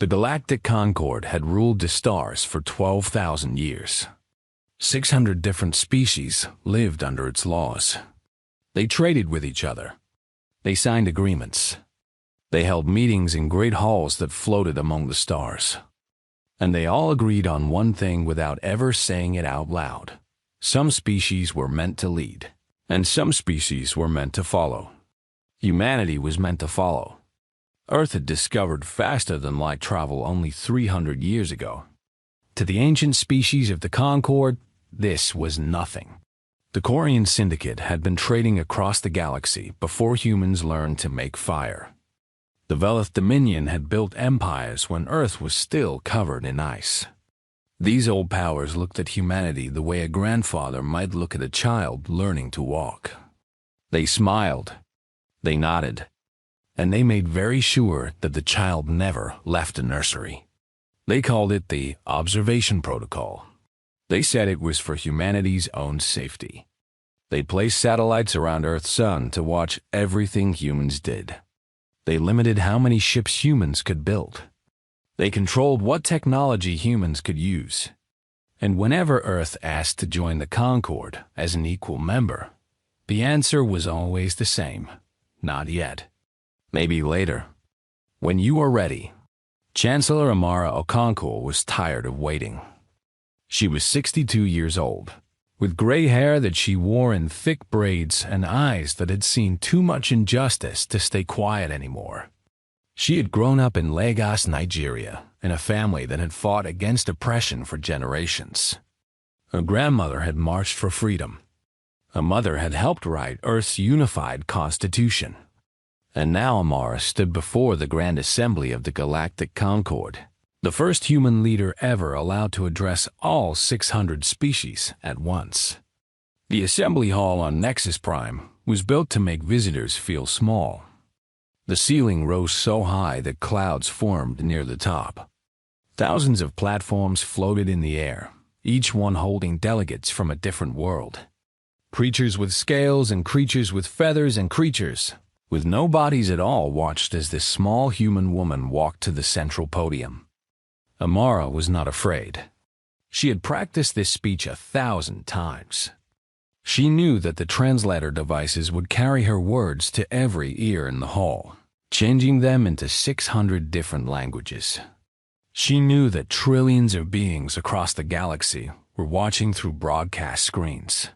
The Galactic Concord had ruled the stars for 12,000 years. 600 different species lived under its laws. They traded with each other. They signed agreements. They held meetings in great halls that floated among the stars. And they all agreed on one thing without ever saying it out loud. Some species were meant to lead, and some species were meant to follow. Humanity was meant to follow. Earth had discovered faster than light travel only 300 years ago. To the ancient species of the Concord, this was nothing. The Corian Syndicate had been trading across the galaxy before humans learned to make fire. The Velith Dominion had built empires when Earth was still covered in ice. These old powers looked at humanity the way a grandfather might look at a child learning to walk. They smiled, they nodded, and they made very sure that the child never left the nursery. They called it the Observation Protocol. They said it was for humanity's own safety. They placed satellites around Earth's sun to watch everything humans did. They limited how many ships humans could build. They controlled what technology humans could use. And whenever Earth asked to join the Concord as an equal member, the answer was always the same: not yet. Maybe later. When you are ready. Chancellor Amara was tired of waiting. She was 62 years old, with gray hair that she wore in thick braids and eyes that had seen too much injustice to stay quiet anymore. She had grown up in Lagos, Nigeria, in a family that had fought against oppression for generations. Her grandmother had marched for freedom. Her mother had helped write Earth's unified constitution. And now Amara stood before the Grand Assembly of the Galactic Concord, the first human leader ever allowed to address all 600 species at once. The assembly hall on Nexus Prime was built to make visitors feel small. The ceiling rose so high that clouds formed near the top. Thousands of platforms floated in the air, each one holding delegates from a different world. Creatures with scales and creatures with feathers and creatures with no bodies at all watched as this small human woman walked to the central podium. Amara was not afraid. She had practiced this speech 1,000 times. She knew that the translator devices would carry her words to every ear in the hall, changing them into 600 different languages. She knew that trillions of beings across the galaxy were watching through broadcast screens.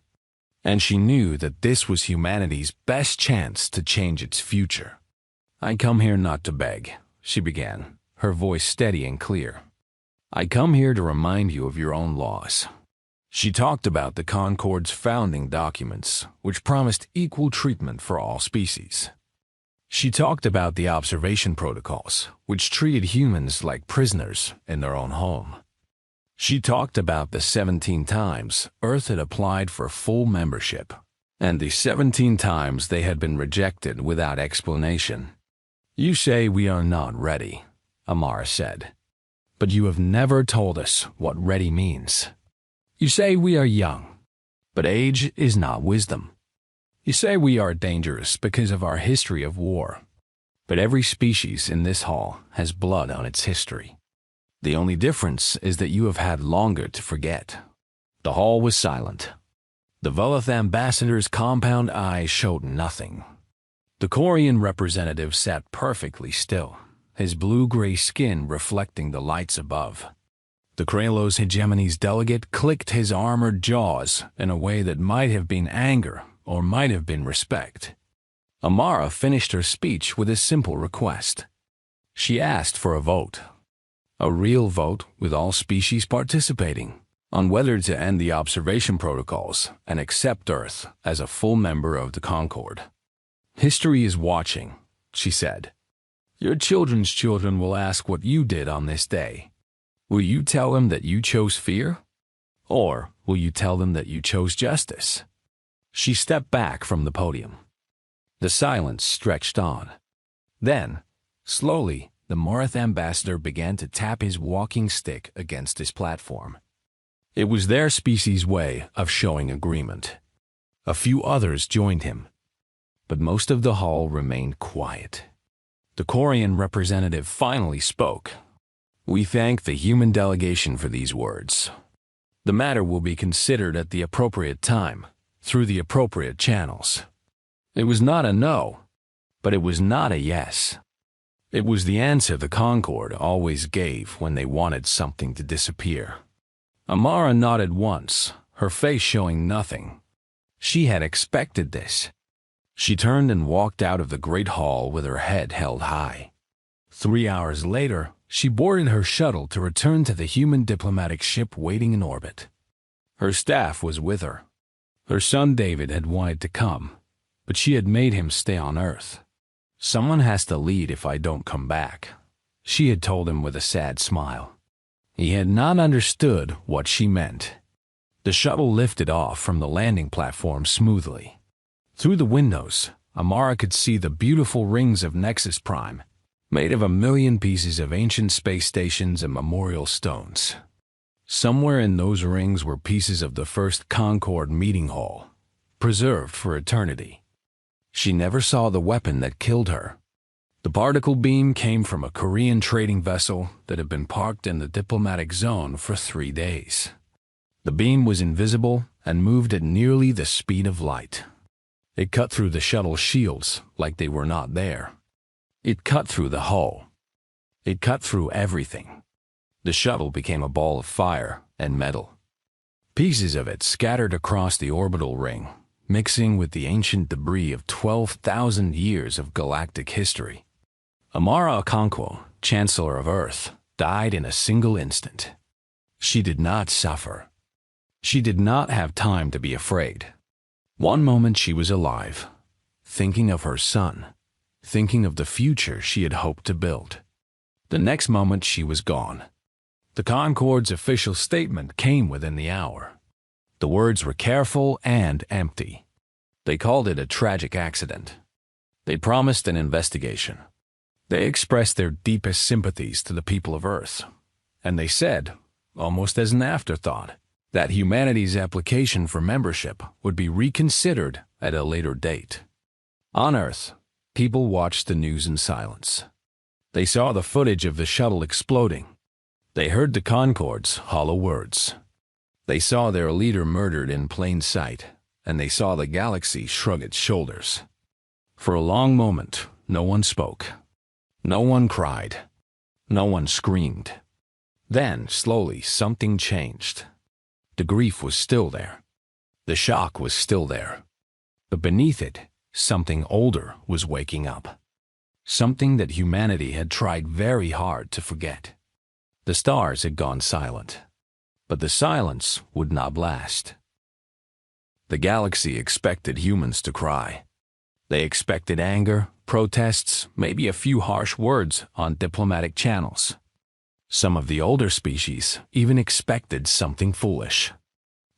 And she knew that this was humanity's best chance to change its future. "I come here not to beg," she began, her voice steady and clear. "I come here to remind you of your own laws." She talked about the Concord's founding documents, which promised equal treatment for all species. She talked about the observation protocols, which treated humans like prisoners in their own home. She talked about the 17 times Earth had applied for full membership, and the 17 times they had been rejected without explanation. "You say we are not ready," Amara said, "but you have never told us what ready means. You say we are young, but age is not wisdom. You say we are dangerous because of our history of war, but every species in this hall has blood on its history. The only difference is that you have had longer to forget." The hall was silent. The Velith ambassador's compound eyes showed nothing. The Corian representative sat perfectly still, his blue-gray skin reflecting the lights above. The Kralos hegemony's delegate clicked his armored jaws in a way that might have been anger or might have been respect. Amara finished her speech with a simple request. She asked for a vote. A real vote with all species participating, on whether to end the observation protocols and accept Earth as a full member of the Concord. "History is watching," she said. "Your children's children will ask what you did on this day. Will you tell them that you chose fear? Or will you tell them that you chose justice?" She stepped back from the podium. The silence stretched on. Then, slowly, the Morith ambassador began to tap his walking stick against his platform. It was their species' way of showing agreement. A few others joined him, but most of the hall remained quiet. The Corian representative finally spoke. We thank the human delegation for these words. The matter will be considered at the appropriate time, through the appropriate channels. It was not a no, but it was not a yes. It was the answer the Concord always gave when they wanted something to disappear. Amara nodded once, her face showing nothing. She had expected this. She turned and walked out of the great hall with her head held high. 3 hours later, she boarded her shuttle to return to the human diplomatic ship waiting in orbit. Her staff was with her. Her son David had wanted to come, but she had made him stay on Earth. "Someone has to lead if I don't come back," she had told him with a sad smile. He had not understood what she meant. The shuttle lifted off from the landing platform smoothly. Through the windows, Amara could see the beautiful rings of Nexus Prime, made of 1,000,000 pieces of ancient space stations and memorial stones. Somewhere in those rings were pieces of the first Concord meeting hall, preserved for eternity. She never saw the weapon that killed her. The particle beam came from a Korean trading vessel that had been parked in the diplomatic zone for 3 days. The beam was invisible and moved at nearly the speed of light. It cut through the shuttle shields like they were not there. It cut through the hull. It cut through everything. The shuttle became a ball of fire and metal. Pieces of it scattered across the orbital ring, mixing with the ancient debris of 12,000 years of galactic history. Amara Concord, Chancellor of Earth, died in a single instant. She did not suffer. She did not have time to be afraid. One moment she was alive, thinking of her son, thinking of the future she had hoped to build. The next moment she was gone. The Concord's official statement came within the hour. The words were careful and empty. They called it a tragic accident. They promised an investigation. They expressed their deepest sympathies to the people of Earth. And they said, almost as an afterthought, that humanity's application for membership would be reconsidered at a later date. On Earth, people watched the news in silence. They saw the footage of the shuttle exploding. They heard the Concord's hollow words. They saw their leader murdered in plain sight, and they saw the galaxy shrug its shoulders. For a long moment, no one spoke. No one cried. No one screamed. Then, slowly, something changed. The grief was still there. The shock was still there. But beneath it, something older was waking up. Something that humanity had tried very hard to forget. The stars had gone silent. But the silence would not last. The galaxy expected humans to cry. They expected anger, protests, maybe a few harsh words on diplomatic channels. Some of the older species even expected something foolish.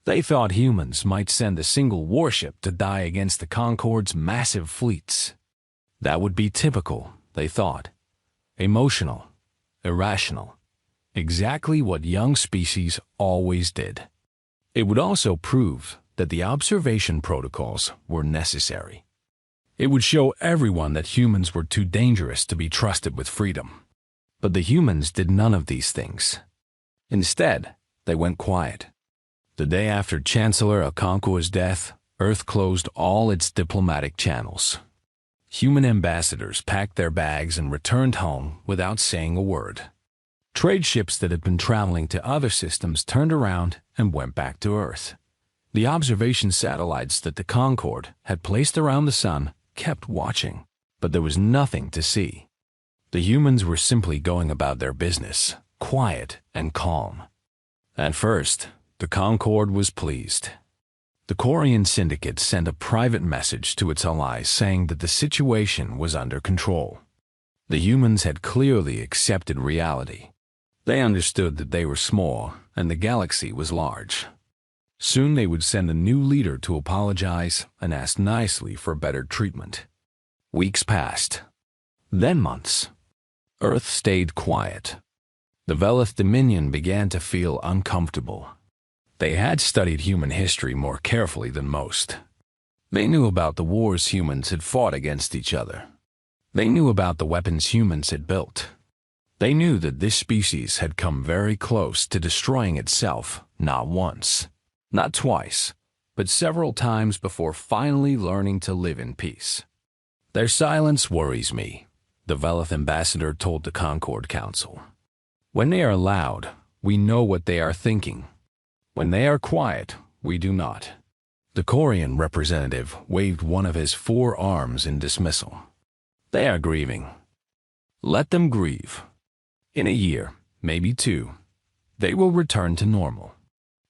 They thought humans might send a single warship to die against the Concord's massive fleets. That would be typical, they thought. Emotional, irrational. Exactly what young species always did. It would also prove that the observation protocols were necessary. It would show everyone that humans were too dangerous to be trusted with freedom. But the humans did none of these things. Instead, they went quiet. The day after Chancellor Concord's death, Earth closed all its diplomatic channels. Human ambassadors packed their bags and returned home without saying a word. Trade ships that had been traveling to other systems turned around and went back to Earth. The observation satellites that the Concord had placed around the sun kept watching, but there was nothing to see. The humans were simply going about their business, quiet and calm. At first, the Concord was pleased. The Korean syndicate sent a private message to its allies saying that the situation was under control. The humans had clearly accepted reality. They understood that they were small and the galaxy was large. Soon they would send a new leader to apologize and ask nicely for better treatment. Weeks passed. Then months. Earth stayed quiet. The Velith Dominion began to feel uncomfortable. They had studied human history more carefully than most. They knew about the wars humans had fought against each other. They knew about the weapons humans had built. They knew that this species had come very close to destroying itself, not once, not twice, but several times before finally learning to live in peace. Their silence worries me, the Velith ambassador told the Concord Council. When they are loud, we know what they are thinking. When they are quiet, we do not. The Corian representative waved one of his 4 arms in dismissal. They are grieving. Let them grieve. In a year, maybe 2, they will return to normal.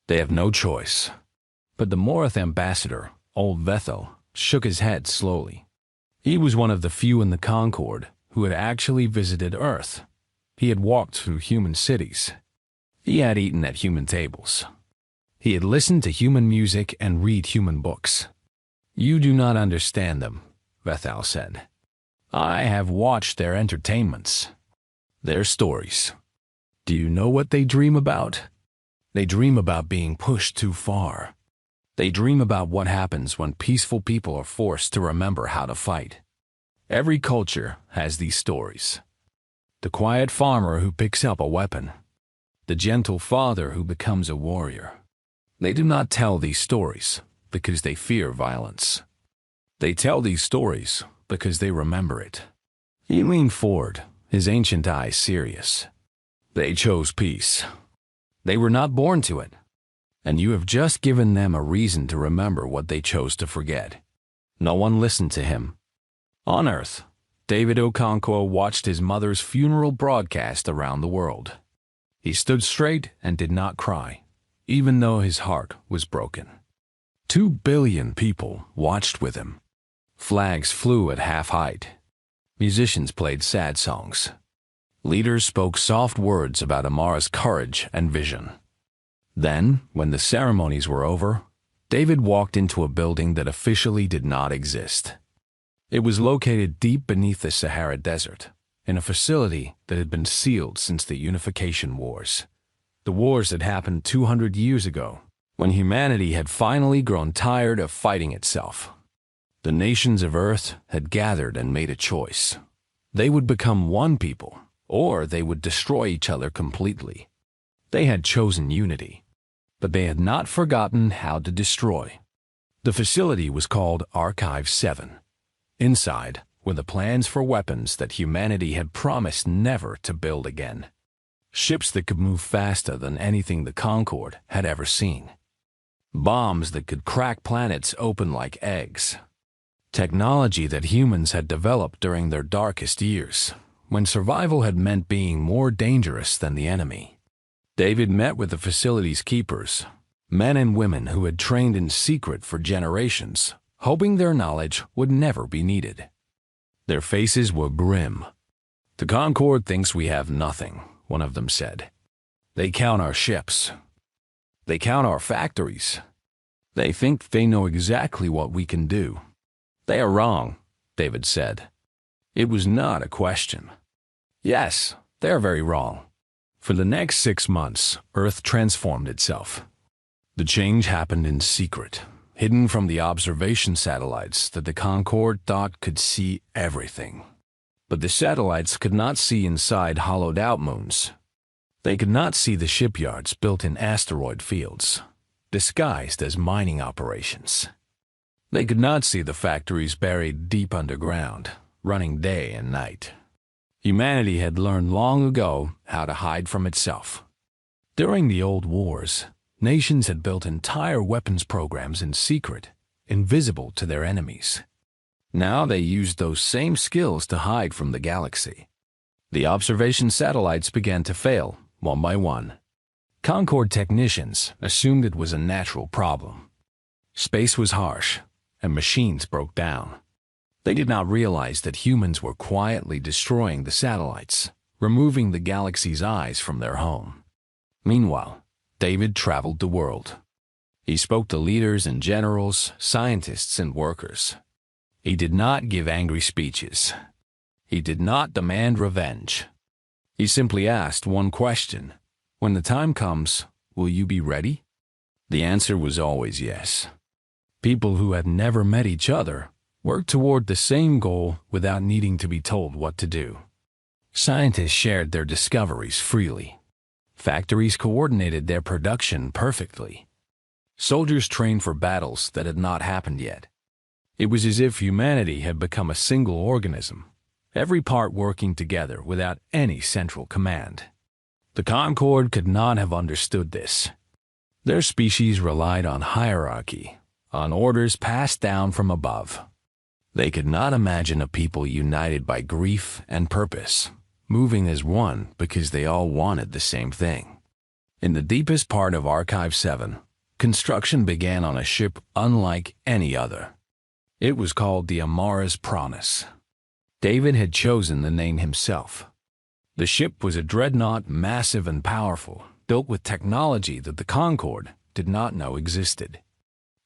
They have no choice. But the Morith ambassador, old Vethel, shook his head slowly. He was one of the few in the Concord who had actually visited Earth. He had walked through human cities. He had eaten at human tables. He had listened to human music and read human books. You do not understand them, Vethel said. I have watched their entertainments, their stories. Do you know what they dream about? They dream about being pushed too far. They dream about what happens when peaceful people are forced to remember how to fight. Every culture has these stories. The quiet farmer who picks up a weapon. The gentle father who becomes a warrior. They do not tell these stories because they fear violence. They tell these stories because they remember it. He leaned forward, his ancient eyes serious. They chose peace. They were not born to it. And you have just given them a reason to remember what they chose to forget. No one listened to him. On Earth, David Okonkwo watched his mother's funeral broadcast around the world. He stood straight and did not cry, even though his heart was broken. 2 billion people watched with him. Flags flew at half height. Musicians played sad songs. Leaders spoke soft words about Amara's courage and vision. Then, when the ceremonies were over, David walked into a building that officially did not exist. It was located deep beneath the Sahara Desert, in a facility that had been sealed since the Unification Wars. The wars had happened 200 years ago, when humanity had finally grown tired of fighting itself. The nations of Earth had gathered and made a choice. They would become one people, or they would destroy each other completely. They had chosen unity, but they had not forgotten how to destroy. The facility was called Archive 7. Inside were the plans for weapons that humanity had promised never to build again. Ships that could move faster than anything the Concord had ever seen. Bombs that could crack planets open like eggs. Technology that humans had developed during their darkest years, when survival had meant being more dangerous than the enemy. David met with the facility's keepers, men and women who had trained in secret for generations, hoping their knowledge would never be needed. Their faces were grim. The Concord thinks we have nothing, one of them said. They count our ships. They count our factories. They think they know exactly what we can do. They are wrong, David said. It was not a question. Yes, they are very wrong. For the next 6 months, Earth transformed itself. The change happened in secret, hidden from the observation satellites that the Concord thought could see everything. But the satellites could not see inside hollowed-out moons. They could not see the shipyards built in asteroid fields, disguised as mining operations. They could not see the factories buried deep underground, running day and night. Humanity had learned long ago how to hide from itself. During the old wars, nations had built entire weapons programs in secret, invisible to their enemies. Now they used those same skills to hide from the galaxy. The observation satellites began to fail, one by one. Concord technicians assumed it was a natural problem. Space was harsh, and machines broke down. They did not realize that humans were quietly destroying the satellites, removing the galaxy's eyes from their home. Meanwhile, David traveled the world. He spoke to leaders and generals, scientists and workers. He did not give angry speeches. He did not demand revenge. He simply asked one question. When the time comes, will you be ready? The answer was always yes. People who had never met each other worked toward the same goal without needing to be told what to do. Scientists shared their discoveries freely. Factories coordinated their production perfectly. Soldiers trained for battles that had not happened yet. It was as if humanity had become a single organism, every part working together without any central command. The Concord could not have understood this. Their species relied on hierarchy, on orders passed down from above. They could not imagine a people united by grief and purpose, moving as one because they all wanted the same thing. In the deepest part of Archive 7, construction began on a ship unlike any other. It was called the Amara's Promise. David had chosen the name himself. The ship was a dreadnought, massive and powerful, built with technology that the Concord did not know existed.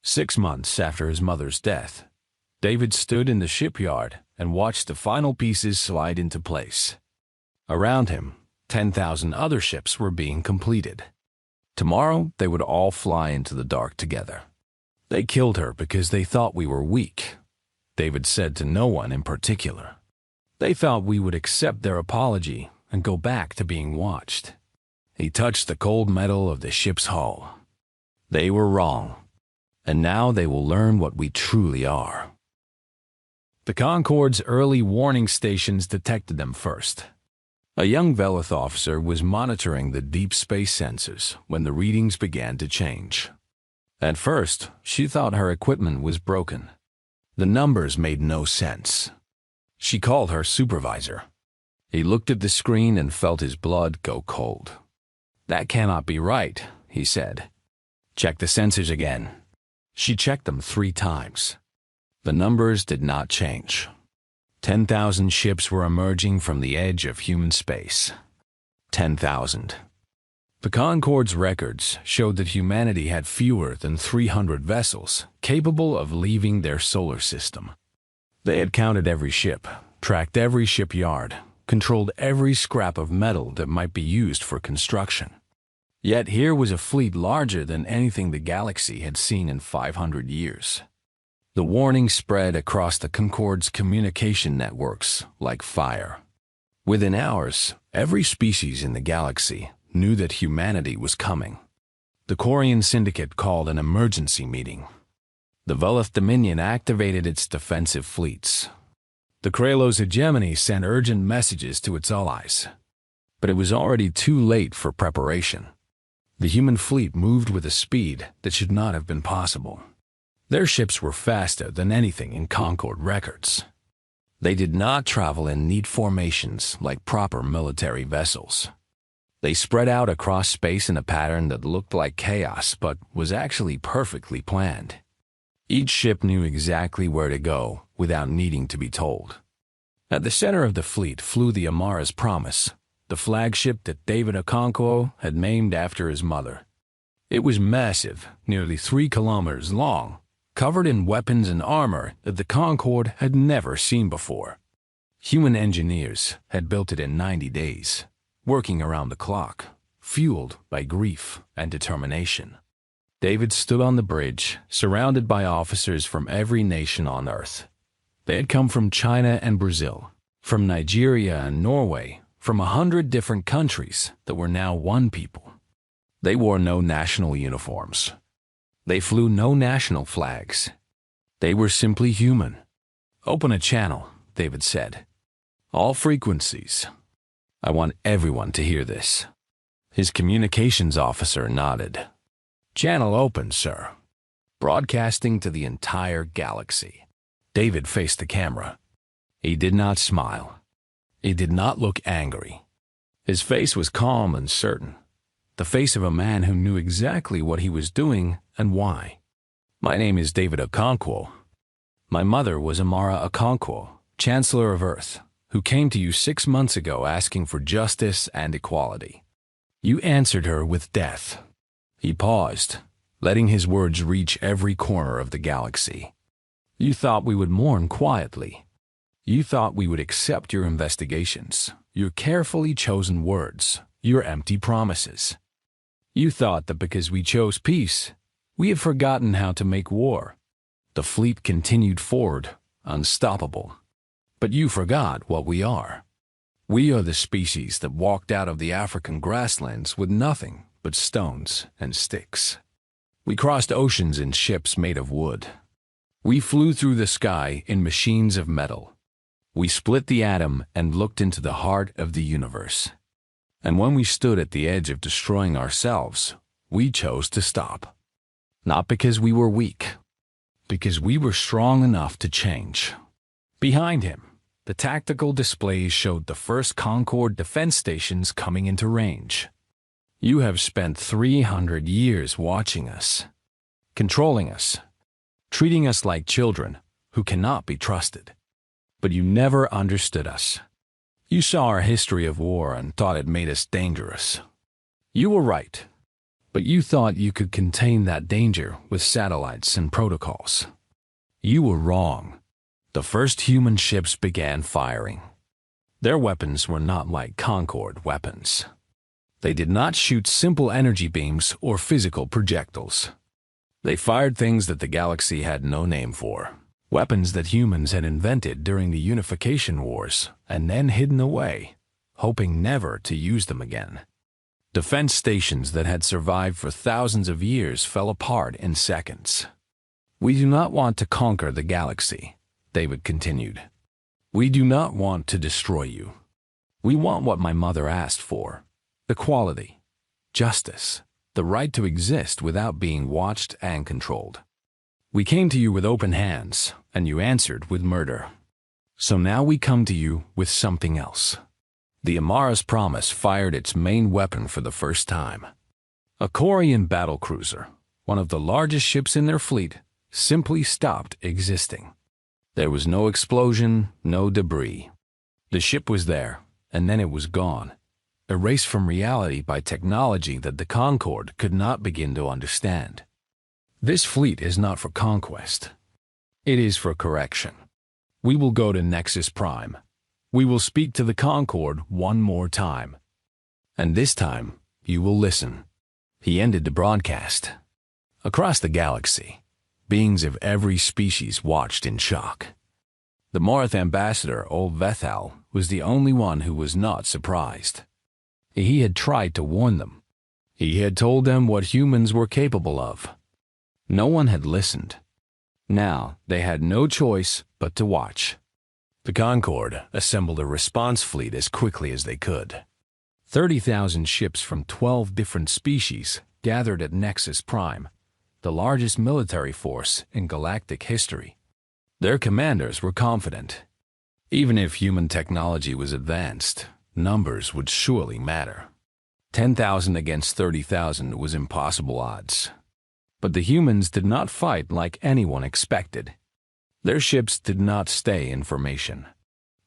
6 months after his mother's death, David stood in the shipyard and watched the final pieces slide into place. Around him, 10,000 other ships were being completed. Tomorrow, they would all fly into the dark together. They killed her because they thought we were weak, David said to no one in particular. They thought we would accept their apology and go back to being watched. He touched the cold metal of the ship's hull. They were wrong, and now they will learn what we truly are. The Concord's early warning stations detected them first. A young Velith officer was monitoring the deep space sensors when the readings began to change. At first, she thought her equipment was broken. The numbers made no sense. She called her supervisor. He looked at the screen and felt his blood go cold. "That cannot be right," he said. "Check the sensors again." She checked them 3 times. The numbers did not change. 10,000 ships were emerging from the edge of human space. 10,000. The Concord's records showed that humanity had fewer than 300 vessels capable of leaving their solar system. They had counted every ship, tracked every shipyard, controlled every scrap of metal that might be used for construction. Yet here was a fleet larger than anything the galaxy had seen in 500 years. The warning spread across the Concord's communication networks like fire. Within hours, every species in the galaxy knew that humanity was coming. The Quarian Syndicate called an emergency meeting. The Velith Dominion activated its defensive fleets. The Kralos hegemony sent urgent messages to its allies. But it was already too late for preparation. The human fleet moved with a speed that should not have been possible. Their ships were faster than anything in Concord records. They did not travel in neat formations like proper military vessels. They spread out across space in a pattern that looked like chaos but was actually perfectly planned. Each ship knew exactly where to go without needing to be told. At the center of the fleet flew the Amara's Promise, the flagship that David Okonkwo had named after his mother. It was massive, nearly 3 kilometers long, covered in weapons and armor that the Concord had never seen before. Human engineers had built it in 90 days, working around the clock, fueled by grief and determination. David stood on the bridge, surrounded by officers from every nation on Earth. They had come from China and Brazil, from Nigeria and Norway, from 100 different countries that were now one people. They wore no national uniforms. They flew no national flags. They were simply human. "Open a channel," David said. "All frequencies. I want everyone to hear this." His communications officer nodded. "Channel open, sir. Broadcasting to the entire galaxy." David faced the camera. He did not smile. He did not look angry. His face was calm and certain, the face of a man who knew exactly what he was doing and why. "My name is David Okonkwo. My mother was Amara Okonkwo, Chancellor of Earth, who came to you 6 months ago asking for justice and equality. You answered her with death." He paused, letting his words reach every corner of the galaxy. "You thought we would mourn quietly. You thought we would accept your investigations, your carefully chosen words, your empty promises. You thought that because we chose peace, we had forgotten how to make war." The fleet continued forward, unstoppable. "But you forgot what we are. We are the species that walked out of the African grasslands with nothing but stones and sticks. We crossed oceans in ships made of wood. We flew through the sky in machines of metal. We split the atom and looked into the heart of the universe. And when we stood at the edge of destroying ourselves, we chose to stop. Not because we were weak, because we were strong enough to change. Behind him, the tactical displays showed the first Concord defense stations coming into range. You have spent 300 years watching us, controlling us, treating us like children who cannot be trusted. But you never understood us. You saw our history of war and thought it made us dangerous. You were right, but you thought you could contain that danger with satellites and protocols. You were wrong. The first human ships began firing. Their weapons were not like Concord weapons. They did not shoot simple energy beams or physical projectiles. They fired things that the galaxy had no name for, weapons that humans had invented during the Unification Wars and then hidden away, hoping never to use them again. Defense stations that had survived for thousands of years fell apart in seconds. We do not want to conquer the galaxy, David continued. We do not want to destroy you. We want what my mother asked for: equality, justice, the right to exist without being watched and controlled. We came to you with open hands, and you answered with murder. So now we come to you with something else. The Amara's Promise fired its main weapon for the first time. A Corian battlecruiser, one of the largest ships in their fleet, simply stopped existing. There was no explosion, no debris. The ship was there, and then it was gone, erased from reality by technology that the Concord could not begin to understand. This fleet is not for conquest. It is for correction. We will go to Nexus Prime. We will speak to the Concord one more time. And this time, you will listen. He ended the broadcast. Across the galaxy, beings of every species watched in shock. The Morath ambassador, Old Vethal, was the only one who was not surprised. He had tried to warn them. He had told them what humans were capable of. No one had listened. Now they had no choice but to watch. The Concord assembled a response fleet as quickly as they could. 30,000 ships from 12 different species gathered at Nexus Prime, the largest military force in galactic history. Their commanders were confident. Even if human technology was advanced, numbers would surely matter. 10,000 against 30,000 was impossible odds. But the humans did not fight like anyone expected. Their ships did not stay in formation.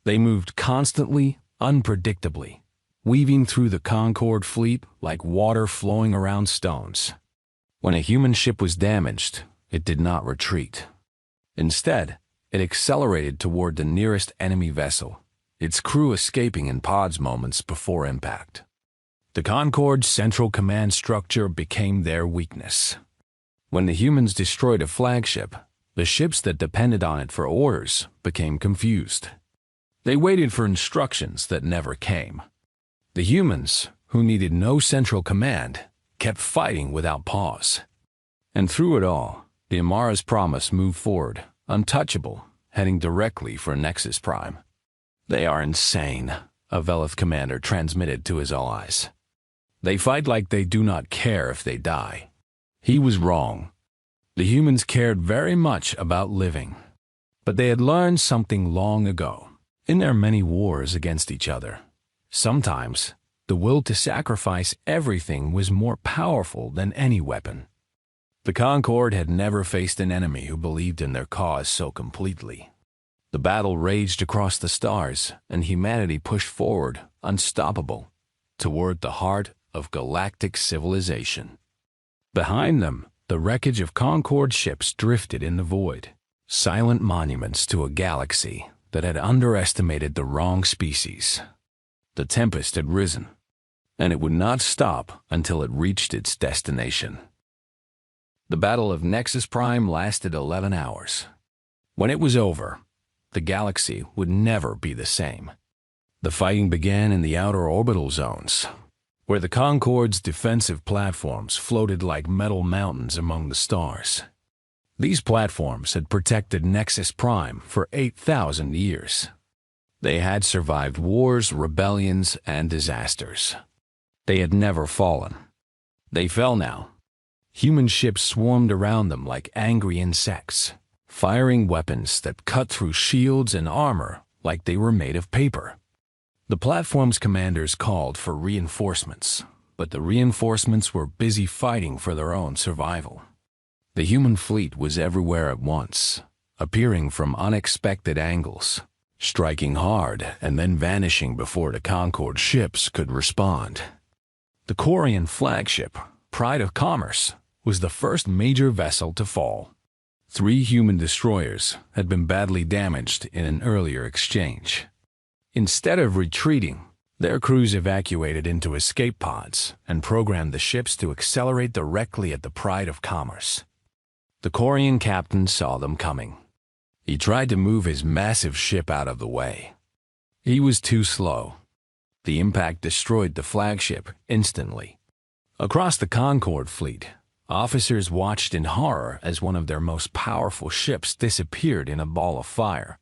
They moved constantly, unpredictably, weaving through the Concord fleet like water flowing around stones. When a human ship was damaged, it did not retreat. Instead, it accelerated toward the nearest enemy vessel, its crew escaping in pods moments before impact. The Concord's central command structure became their weakness. When the humans destroyed a flagship, the ships that depended on it for orders became confused. They waited for instructions that never came. The humans, who needed no central command, kept fighting without pause. And through it all, the Amara's Promise moved forward, untouchable, heading directly for Nexus Prime. They are insane, a Velith commander transmitted to his allies. They fight like they do not care if they die. He was wrong. The humans cared very much about living. But they had learned something long ago. In their many wars against each other, sometimes the will to sacrifice everything was more powerful than any weapon. The Concord had never faced an enemy who believed in their cause so completely. The battle raged across the stars, and humanity pushed forward, unstoppable, toward the heart of galactic civilization. Behind them, the wreckage of Concord ships drifted in the void, silent monuments to a galaxy that had underestimated the wrong species. The Tempest had risen, and it would not stop until it reached its destination. The Battle of Nexus Prime lasted 11 hours. When it was over, the galaxy would never be the same. The fighting began in the outer orbital zones, where the Concord's defensive platforms floated like metal mountains among the stars. These platforms had protected Nexus Prime for 8,000 years. They had survived wars, rebellions, and disasters. They had never fallen. They fell now. Human ships swarmed around them like angry insects, firing weapons that cut through shields and armor like they were made of paper. The platform's commanders called for reinforcements, but the reinforcements were busy fighting for their own survival. The human fleet was everywhere at once, appearing from unexpected angles, striking hard and then vanishing before the Concord ships could respond. The Quarian flagship, Pride of Commerce, was the first major vessel to fall. 3 human destroyers had been badly damaged in an earlier exchange. Instead of retreating, their crews evacuated into escape pods and programmed the ships to accelerate directly at the Pride of Commerce. The Quarian captain saw them coming. He tried to move his massive ship out of the way. He was too slow. The impact destroyed the flagship instantly. Across the Concord fleet, officers watched in horror as one of their most powerful ships disappeared in a ball of fire.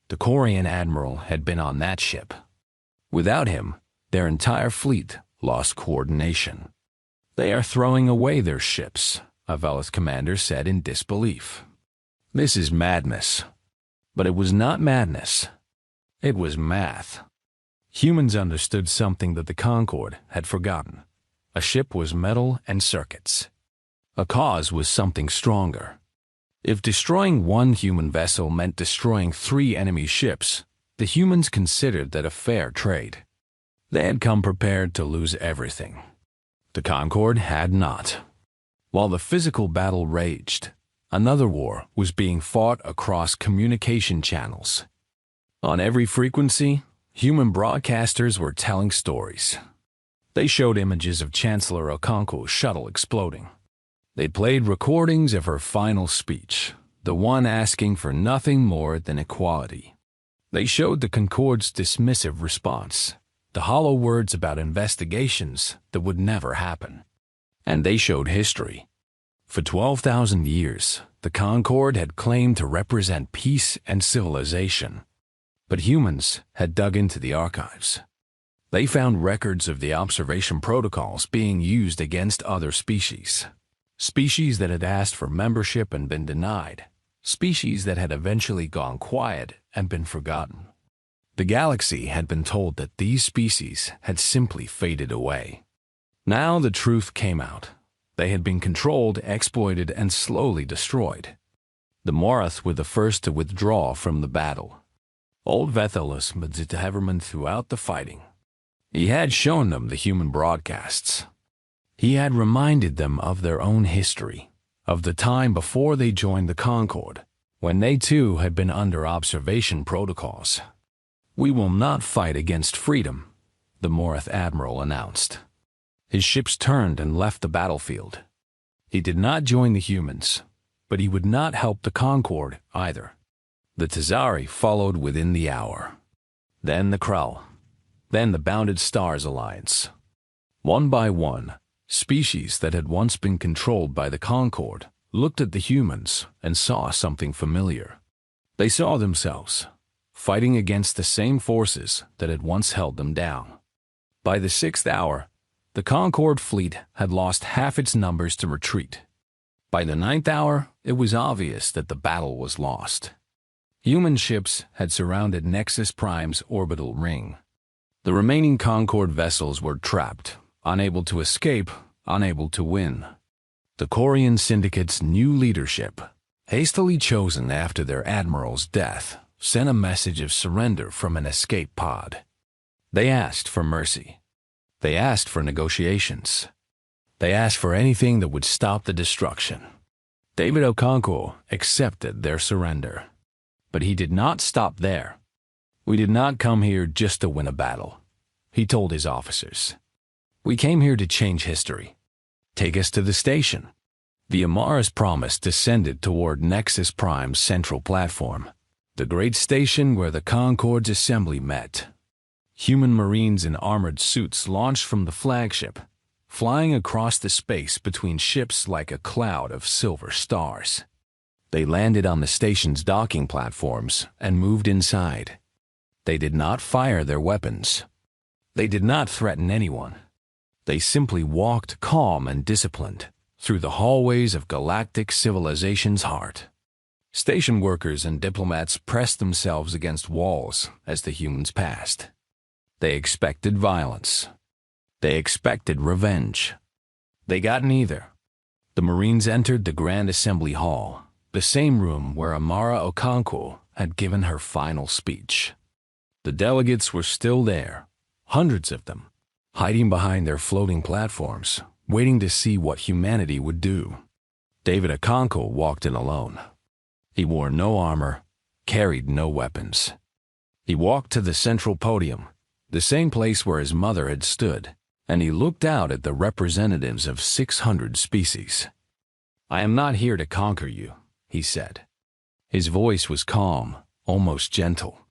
The Quarian admiral had been on that ship. Without him, their entire fleet lost coordination. "They are throwing away their ships," a Velis commander said in disbelief. "This is madness." But it was not madness. It was math. Humans understood something that the Concord had forgotten. A ship was metal and circuits. A cause was something stronger. If destroying one human vessel meant destroying 3 enemy ships, the humans considered that a fair trade. They had come prepared to lose everything. The Concord had not. While the physical battle raged, another war was being fought across communication channels. On every frequency, human broadcasters were telling stories. They showed images of Chancellor Okonkwo's shuttle exploding. They played recordings of her final speech, the one asking for nothing more than equality. They showed the Concord's dismissive response, the hollow words about investigations that would never happen. And they showed history. For 12,000 years, the Concord had claimed to represent peace and civilization. But humans had dug into the archives. They found records of the observation protocols being used against other species. Species that had asked for membership and been denied. Species that had eventually gone quiet and been forgotten. The galaxy had been told that these species had simply faded away. Now the truth came out. They had been controlled, exploited, and slowly destroyed. The Morath were the first to withdraw from the battle. Old Vethelus Medzitaverman throughout the fighting. He had shown them the human broadcasts. He had reminded them of their own history, of the time before they joined the Concord, when they too had been under observation protocols. "We will not fight against freedom," the Morath admiral announced. His ships turned and left the battlefield. He did not join the humans, but he would not help the Concord either. The Tazari followed within the hour. Then the Krell. Then the Bounded Stars Alliance. One by one, species that had once been controlled by the Concord looked at the humans and saw something familiar. They saw themselves, fighting against the same forces that had once held them down. By the 6th hour, the Concord fleet had lost half its numbers to retreat. By the 9th hour, it was obvious that the battle was lost. Human ships had surrounded Nexus Prime's orbital ring. The remaining Concord vessels were trapped, unable to escape, unable to win. The Quarian Syndicate's new leadership, hastily chosen after their admiral's death, sent a message of surrender from an escape pod. They asked for mercy. They asked for negotiations. They asked for anything that would stop the destruction. David Okonkwo accepted their surrender. But he did not stop there. "We did not come here just to win a battle," he told his officers. "We came here to change history. Take us to the station." The Amara's promise descended toward Nexus Prime's central platform, the great station where the Concord's assembly met. Human Marines in armored suits launched from the flagship, flying across the space between ships like a cloud of silver stars. They landed on the station's docking platforms and moved inside. They did not fire their weapons. They did not threaten anyone. They simply walked calm and disciplined through the hallways of galactic civilization's heart. Station workers and diplomats pressed themselves against walls as the humans passed. They expected violence. They expected revenge. They got neither. The Marines entered the Grand Assembly Hall, the same room where Amara Okonkwo had given her final speech. The delegates were still there, hundreds of them, hiding behind their floating platforms, waiting to see what humanity would do. David Okonkwo walked in alone. He wore no armor, carried no weapons. He walked to the central podium, the same place where his mother had stood, and he looked out at the representatives of 600 species. "I am not here to conquer you," he said. His voice was calm, almost gentle.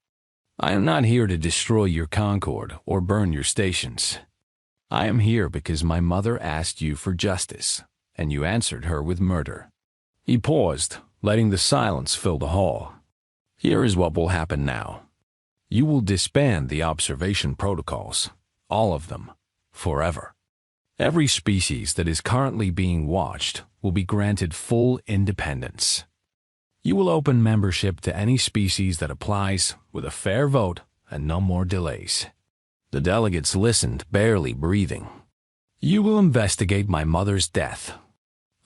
"I am not here to destroy your Concord or burn your stations. I am here because my mother asked you for justice, and you answered her with murder." He paused, letting the silence fill the hall. "Here is what will happen now. You will disband the observation protocols, all of them, forever. Every species that is currently being watched will be granted full independence. You will open membership to any species that applies with a fair vote and no more delays." The delegates listened, barely breathing. "You will investigate my mother's death.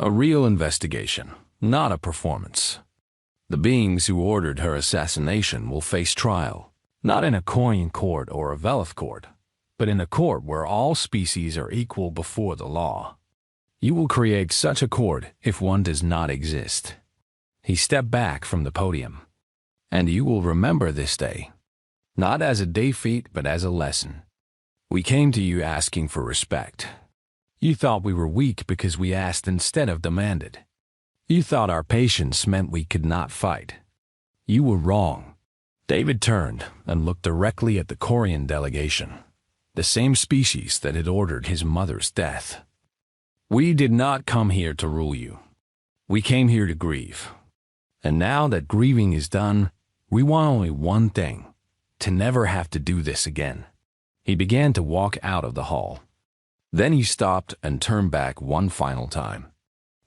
A real investigation, not a performance. The beings who ordered her assassination will face trial, not in a coin court or a Velith court, but in a court where all species are equal before the law. You will create such a court if one does not exist." He stepped back from the podium. "And you will remember this day, not as a defeat but as a lesson. We came to you asking for respect. You thought we were weak because we asked instead of demanded. You thought our patience meant we could not fight. You were wrong." David turned and looked directly at the Corian delegation, the same species that had ordered his mother's death. "We did not come here to rule you. We came here to grieve. And now that grieving is done, we want only one thing: to never have to do this again." He began to walk out of the hall. Then he stopped and turned back one final time.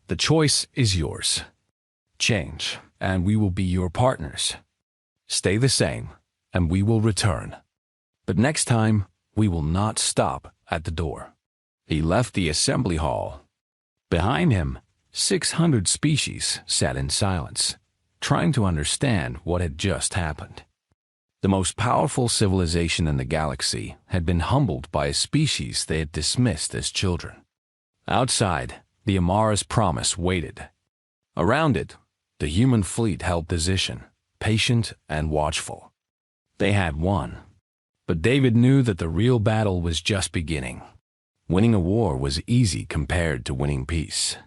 "The choice is yours. Change, and we will be your partners. Stay the same, and we will return. But next time, we will not stop at the door." He left the assembly hall. Behind him, 600 species sat in silence, trying to understand what had just happened. The most powerful civilization in the galaxy had been humbled by a species they had dismissed as children. Outside, the Amara's promise waited. Around it, the human fleet held position, patient and watchful. They had won. But David knew that the real battle was just beginning. Winning a war was easy compared to winning peace.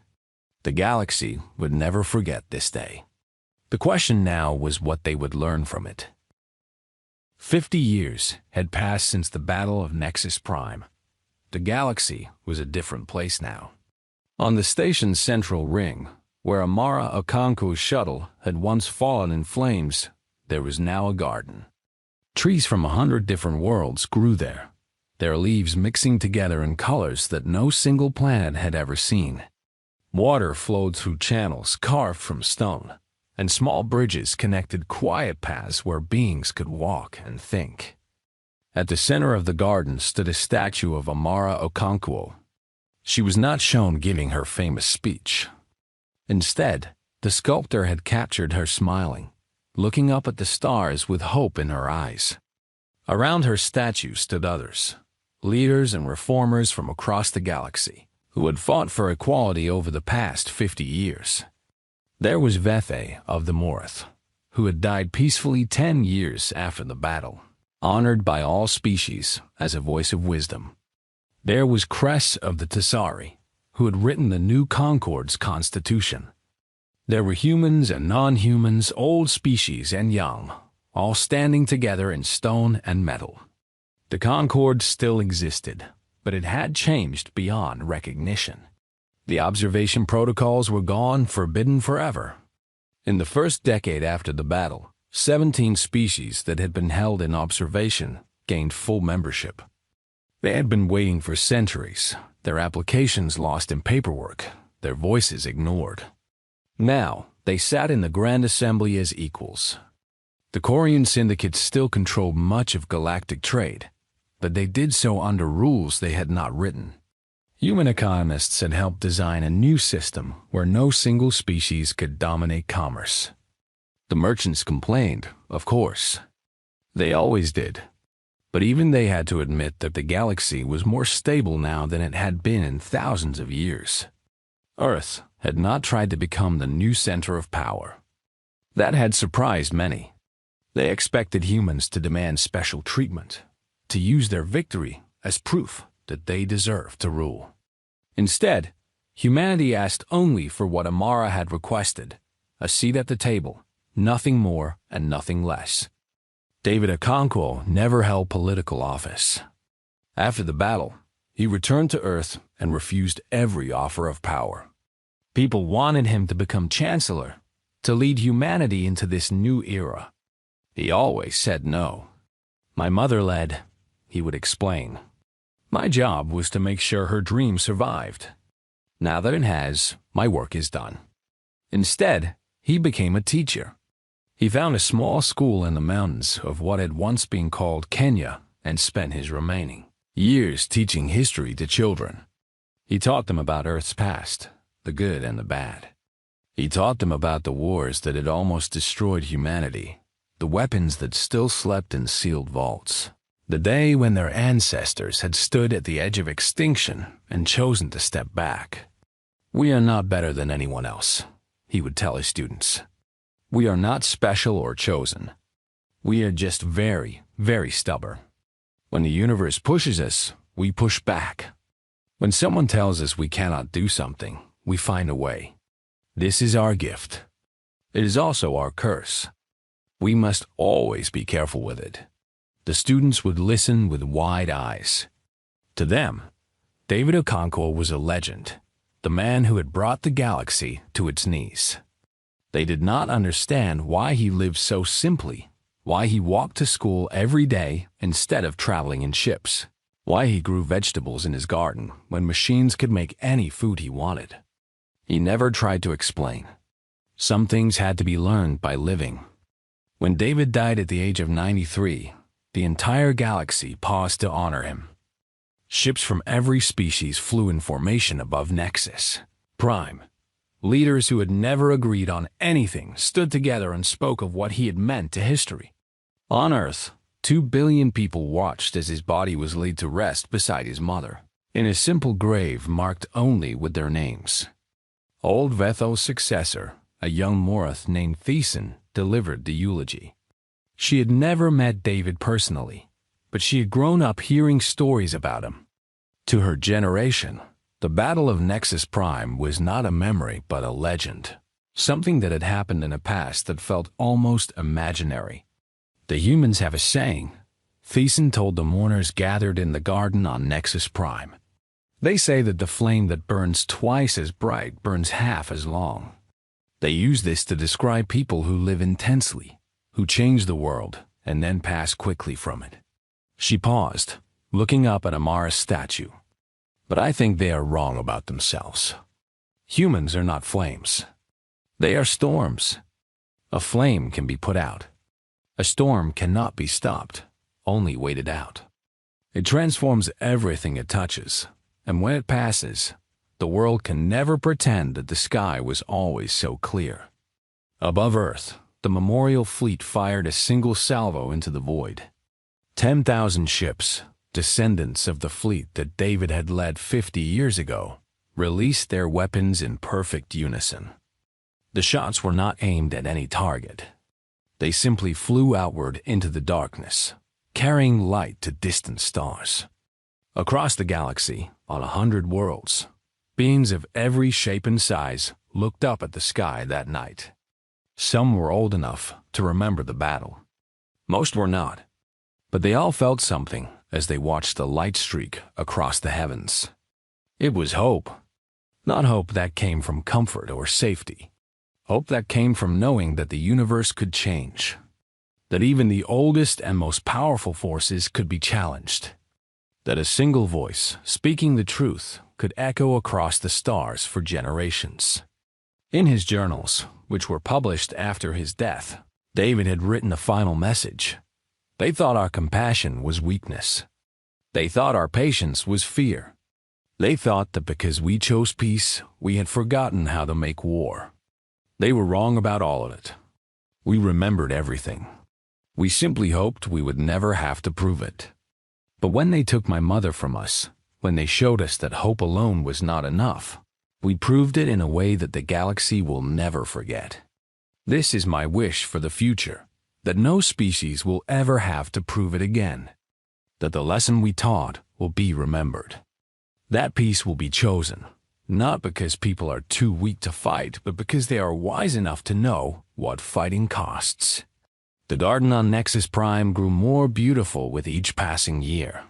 The galaxy would never forget this day. The question now was what they would learn from it. 50 years had passed since the Battle of Nexus Prime. The galaxy was a different place now. On the station's central ring, where Amara Okonkwo's shuttle had once fallen in flames, there was now a garden. Trees from 100 different worlds grew there, their leaves mixing together in colors that no single planet had ever seen. Water flowed through channels carved from stone, and small bridges connected quiet paths where beings could walk and think. At the center of the garden stood a statue of Amara Okonkwo. She was not shown giving her famous speech. Instead, the sculptor had captured her smiling, looking up at the stars with hope in her eyes. Around her statue stood others, leaders and reformers from across the galaxy, who had fought for equality over the past 50 years. There was Vethe of the Morith, who had died peacefully 10 years after the battle, honored by all species as a voice of wisdom. There was Cress of the Tessari, who had written the new Concord's constitution. There were humans and non-humans, old species and young, all standing together in stone and metal. The Concord still existed, but it had changed beyond recognition. The observation protocols were gone, forbidden forever. In the first decade after the battle, 17 species that had been held in observation gained full membership. They had been waiting for centuries, their applications lost in paperwork, their voices ignored. Now, they sat in the Grand Assembly as equals. The Corian syndicates still controlled much of galactic trade, but they did so under rules they had not written. Human economists had helped design a new system where no single species could dominate commerce. The merchants complained, of course. They always did. But even they had to admit that the galaxy was more stable now than it had been in thousands of years. Earth had not tried to become the new center of power. That had surprised many. They expected humans to demand special treatment, to use their victory as proof that they deserved to rule. Instead, humanity asked only for what Amara had requested, a seat at the table, nothing more and nothing less. David Concord never held political office. After the battle, he returned to Earth and refused every offer of power. People wanted him to become chancellor, to lead humanity into this new era. He always said no. "My mother led," he would explain. "My job was to make sure her dream survived. Now that it has, my work is done." Instead, he became a teacher. He found a small school in the mountains of what had once been called Kenya and spent his remaining years teaching history to children. He taught them about Earth's past, the good and the bad. He taught them about the wars that had almost destroyed humanity, the weapons that still slept in sealed vaults, the day when their ancestors had stood at the edge of extinction and chosen to step back. "We are not better than anyone else," he would tell his students. "We are not special or chosen. We are just very, very stubborn. When the universe pushes us, we push back. When someone tells us we cannot do something, we find a way. This is our gift. It is also our curse. We must always be careful with it." The students would listen with wide eyes. To them, David Concord was a legend, the man who had brought the galaxy to its knees. They did not understand why he lived so simply, why he walked to school every day instead of traveling in ships, why he grew vegetables in his garden when machines could make any food he wanted. He never tried to explain. Some things had to be learned by living. When David died at the age of 93, the entire galaxy paused to honor him. Ships from every species flew in formation above Nexus Prime. Leaders who had never agreed on anything stood together and spoke of what he had meant to history. On Earth, 2 billion people watched as his body was laid to rest beside his mother, in a simple grave marked only with their names. Old Vetho's successor, a young Morath named Thesan, delivered the eulogy. She had never met David personally, but she had grown up hearing stories about him. To her generation, the Battle of Nexus Prime was not a memory but a legend, something that had happened in a past that felt almost imaginary. The humans have a saying, Thesan told the mourners gathered in the garden on Nexus Prime. They say that the flame that burns twice as bright burns half as long. They use this to describe people who live intensely, who change the world and then pass quickly from it. She paused, looking up at Amara's statue. But I think they are wrong about themselves. Humans are not flames. They are storms. A flame can be put out. A storm cannot be stopped, only waited out. It transforms everything it touches, and when it passes, the world can never pretend that the sky was always so clear. Above Earth, the memorial fleet fired a single salvo into the void. 10,000 ships, descendants of the fleet that David had led 50 years ago, released their weapons in perfect unison. The shots were not aimed at any target. They simply flew outward into the darkness, carrying light to distant stars. Across the galaxy, on 100 worlds, beings of every shape and size looked up at the sky that night. Some were old enough to remember the battle. Most were not, but they all felt something as they watched the light streak across the heavens. It was hope. Not hope that came from comfort or safety. Hope that came from knowing that the universe could change. That even the oldest and most powerful forces could be challenged. That a single voice, speaking the truth, could echo across the stars for generations. In his journals, which were published after his death, David had written a final message. They thought our compassion was weakness. They thought our patience was fear. They thought that because we chose peace, we had forgotten how to make war. They were wrong about all of it. We remembered everything. We simply hoped we would never have to prove it. But when they took my mother from us, when they showed us that hope alone was not enough, we proved it in a way that the galaxy will never forget. This is my wish for the future, that no species will ever have to prove it again. That the lesson we taught will be remembered. That peace will be chosen, not because people are too weak to fight, but because they are wise enough to know what fighting costs. The garden on Nexus Prime grew more beautiful with each passing year.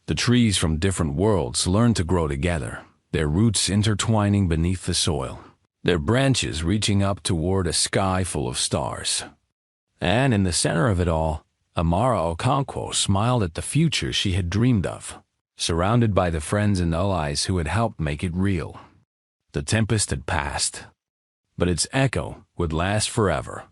The trees from different worlds learned to grow together, their roots intertwining beneath the soil, their branches reaching up toward a sky full of stars. And in the center of it all, Amara smiled at the future she had dreamed of, surrounded by the friends and allies who had helped make it real. The Tempest had passed, but its echo would last forever.